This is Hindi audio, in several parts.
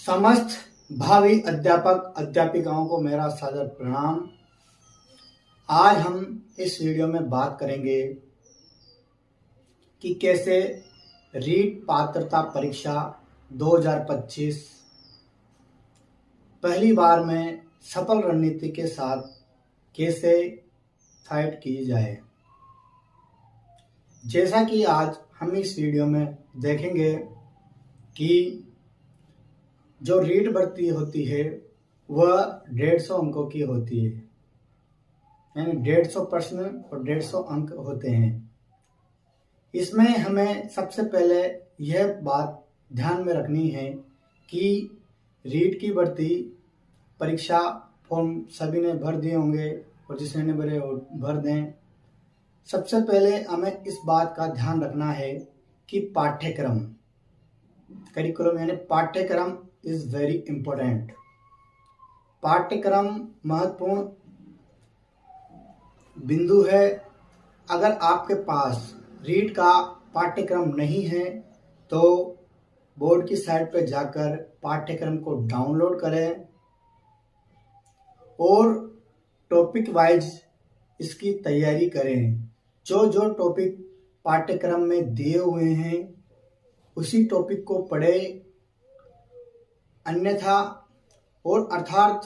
समस्त भावी अध्यापक अध्यापिकाओं को मेरा सादर प्रणाम। आज हम इस वीडियो में बात करेंगे कि कैसे रीट पात्रता परीक्षा 2025 पहली बार में सफल रणनीति के साथ कैसे फाइट की जाए। जैसा कि आज हम इस वीडियो में देखेंगे कि जो रीट भर्ती होती है वह 150 अंकों की होती है, यानी 150 प्रश्न और 150 अंक होते हैं। इसमें हमें सबसे पहले यह बात ध्यान में रखनी है कि रीट की भर्ती परीक्षा फॉर्म सभी ने भर दिए होंगे और जिसने नहीं भरे वो भर दें। सबसे पहले हमें इस बात का ध्यान रखना है कि पाठ्यक्रम करिकुलम यानी पाठ्यक्रम इज वेरी इंपॉर्टेंट। पाठ्यक्रम महत्वपूर्ण बिंदु है। अगर आपके पास रीट का पाठ्यक्रम नहीं है तो बोर्ड की साइट पर जाकर पाठ्यक्रम को डाउनलोड करें और टॉपिक वाइज इसकी तैयारी करें। जो जो टॉपिक पाठ्यक्रम में दिए हुए हैं उसी टॉपिक को पढ़ें, अन्यथा और अर्थात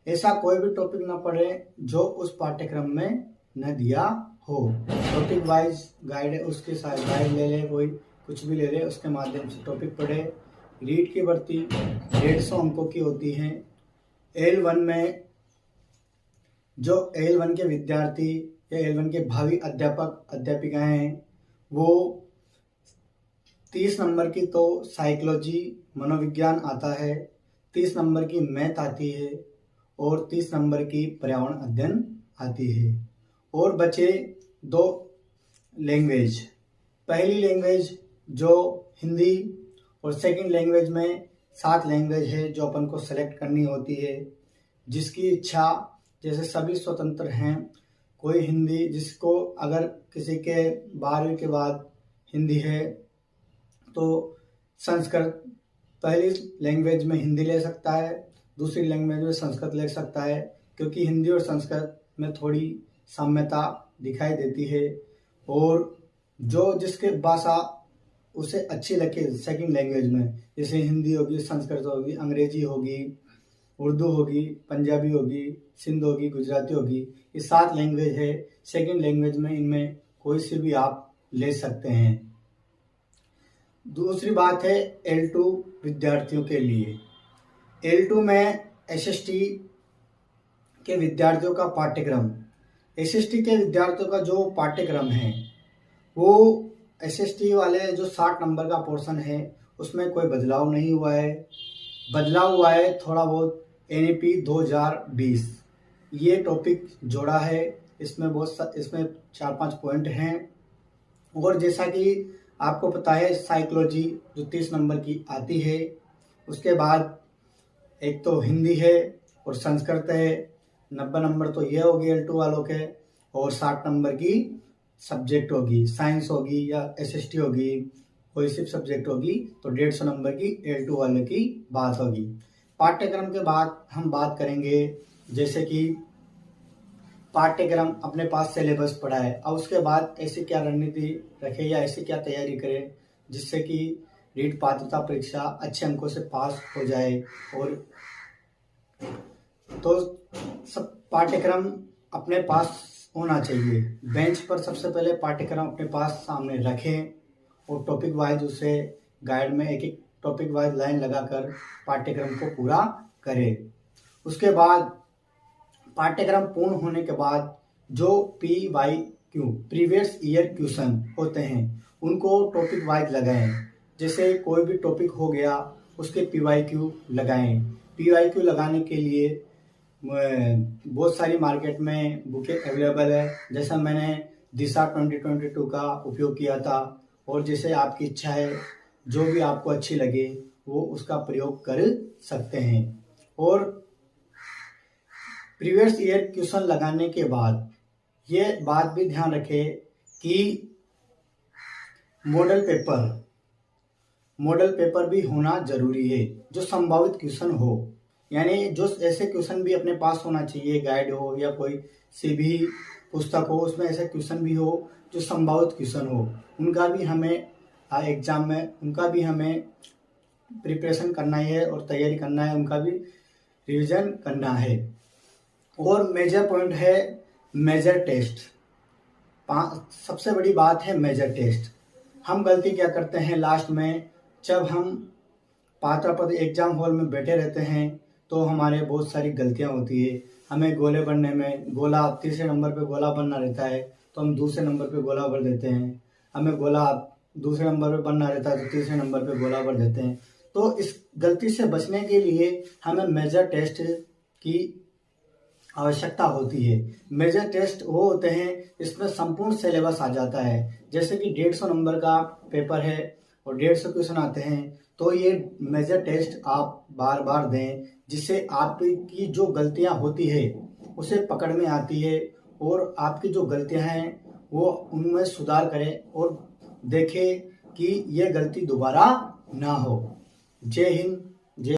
ऐसा कोई भी टॉपिक न पढ़े जो उस पाठ्यक्रम में न दिया हो। टॉपिक वाइज गाइड है, उसके साथ गाइड ले ले, कोई कुछ भी ले ले, उसके माध्यम से टॉपिक पढ़े। रीट की भर्ती 150 अंकों की होती है। L1 में जो L1 के विद्यार्थी या L1 के भावी अध्यापक अध्यापिकाएं हैं वो 30 नंबर की तो साइकोलॉजी मनोविज्ञान आता है, 30 नंबर की मैथ आती है और 30 नंबर की पर्यावरण अध्ययन आती है। और बचे 2 लैंग्वेज, पहली लैंग्वेज जो हिंदी और सेकंड लैंग्वेज में 7 लैंग्वेज है जो अपन को सेलेक्ट करनी होती है। जिसकी इच्छा, जैसे सभी स्वतंत्र हैं, कोई हिंदी, जिसको अगर किसी के 12वीं के बाद हिंदी है तो संस्कृत पहली लैंग्वेज में हिंदी ले सकता है, दूसरी लैंग्वेज में संस्कृत ले सकता है, क्योंकि हिंदी और संस्कृत में थोड़ी साम्यता दिखाई देती है। और जो जिसके भाषा उसे अच्छी लगे सेकंड लैंग्वेज में, जैसे हिंदी होगी, संस्कृत होगी, अंग्रेजी होगी, उर्दू होगी, पंजाबी होगी, सिंध होगी, गुजराती होगी, ये 7 लैंग्वेज है। सेकंड लैंग्वेज में इनमें कोई सी भी आप ले सकते हैं। दूसरी बात है L2 विद्यार्थियों के लिए। L2 में SST के विद्यार्थियों का पाठ्यक्रम, SST के विद्यार्थियों का जो पाठ्यक्रम है वो SST वाले जो 60 नंबर का पोर्शन है उसमें कोई बदलाव नहीं हुआ है। बदलाव हुआ है थोड़ा बहुत NEP 2020 ये टॉपिक जोड़ा है। इसमें 4-5 पॉइंट हैं। और जैसा कि आपको पता है साइकोलॉजी जो 30 नंबर की आती है, उसके बाद एक तो हिंदी है और संस्कृत है, 90 नंबर तो ये होगी L2 वालों के, और 60 नंबर की सब्जेक्ट होगी, साइंस होगी या SST होगी, कोई सिर्फ सब्जेक्ट होगी तो 150 नंबर की L2 वाले की बात होगी। पाठ्यक्रम के बाद हम बात करेंगे, जैसे कि पाठ्यक्रम अपने पास सिलेबस पढ़ा है, अब उसके बाद ऐसी क्या रणनीति रखे या ऐसी क्या तैयारी करें जिससे कि रीट पात्रता परीक्षा अच्छे अंकों से पास हो जाए। और तो सब पाठ्यक्रम अपने पास होना चाहिए। बेंच पर सबसे पहले पाठ्यक्रम अपने पास सामने रखें और टॉपिक वाइज उसे गाइड में एक एक टॉपिक वाइज लाइन लगाकर पाठ्यक्रम को पूरा करें। उसके बाद पाठ्यक्रम पूर्ण होने के बाद जो PYQ प्रीवियस ईयर क्वेश्चन होते हैं उनको टॉपिक वाइज लगाएं। जैसे कोई भी टॉपिक हो गया उसके PYQ लगाएं। PYQ लगाने के लिए बहुत सारी मार्केट में बुकें अवेलेबल है, जैसा मैंने दिशा 2022 का उपयोग किया था। और जैसे आपकी इच्छा है, जो भी आपको अच्छी लगे वो उसका प्रयोग कर सकते हैं। और प्रीवियस ईयर क्वेश्चन लगाने के बाद ये बात भी ध्यान रखें कि मॉडल पेपर मॉडल पेपर भी होना जरूरी है जो संभावित क्वेश्चन हो, यानी जो ऐसे क्वेश्चन भी अपने पास होना चाहिए, गाइड हो या कोई सी भी पुस्तक हो उसमें ऐसे क्वेश्चन भी हो जो संभावित क्वेश्चन हो, उनका भी हमें एग्जाम में उनका भी हमें प्रिपरेशन करना है और तैयारी करना है, उनका भी रिवीजन करना है। और मेजर पॉइंट है मेजर टेस्ट। सबसे बड़ी बात है मेजर टेस्ट। हम गलती क्या करते हैं लास्ट में, जब हम पात्र पद एग्जाम हॉल में बैठे रहते हैं तो हमारे बहुत सारी गलतियां होती है। हमें गोले बनने में, गोला तीसरे नंबर पे गोला बनना रहता है तो हम दूसरे नंबर पे गोला भर देते हैं। हमें गोला दूसरे नंबर पे बनना रहता है तो तीसरे नंबर पे गोला भर देते हैं। तो इस गलती से बचने के लिए हमें मेजर टेस्ट की आवश्यकता होती है। मेजर टेस्ट वो होते हैं इसमें संपूर्ण सिलेबस आ जाता है, जैसे कि 150 नंबर का पेपर है और 150 क्वेश्चन आते हैं, तो ये मेजर टेस्ट आप बार बार दें जिससे आपकी जो गलतियां होती है उसे पकड़ में आती है और आपकी जो गलतियां हैं वो उनमें सुधार करें और देखें कि ये गलती दोबारा ना हो। जय हिंद,